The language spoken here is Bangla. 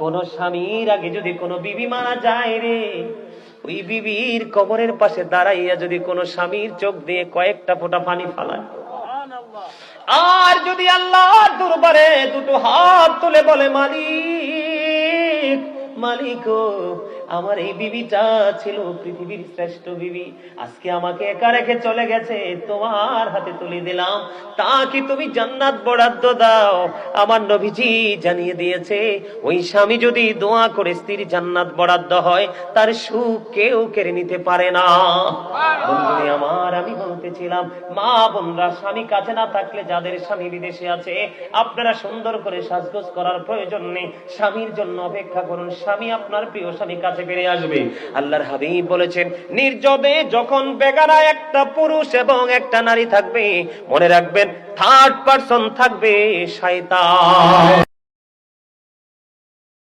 কোন স্বামীর আগে যদি কোনো বিবি মারা যায় রে, ওই বিবির কবরের পাশে দাঁড়াইয়া যদি কোনো স্বামীর চোখ দিয়ে কয়েকটা ফোঁটা পানি ফালায়, আর যদি আল্লাহর দরবারে দুটো হাত তুলে বলে, মালিক মালিক ও, আমার এই বিবিটা ছিল পৃথিবীর শ্রেষ্ঠ বিবি, আজকে আমাকে একা রেখে চলে গেছে, তোমার হাতে তুলে দিলাম, তা কি তুমি জান্নাত বরাদ্দ দাও? আমার নবীজি জানিয়ে দিয়েছে, ওই স্বামী যদি দোয়া করে স্ত্রীর জান্নাত বরাদ্দ হয়, তার সুখ কেউ কেড়ে নিতে পারে না। বন্ধুরে আমার, আমি বলতেছিলাম, মা বোনরা, স্বামী কাছে না থাকলে, যাদের স্বামী বিদেশে আছে, আপনারা সুন্দর করে সাজগোজ করার প্রয়োজন নেই, স্বামীর জন্য অপেক্ষা করুন, স্বামী আপনার প্রিয় স্বামী কাছে ফিরে আসবে। আল্লাহর হাবিব বলেছেন, নির্জনে যখন বেগানা একটা পুরুষ এবং একটা নারী থাকবে, মনে রাখবেন থার্ড পারসন থাকবে শয়তান।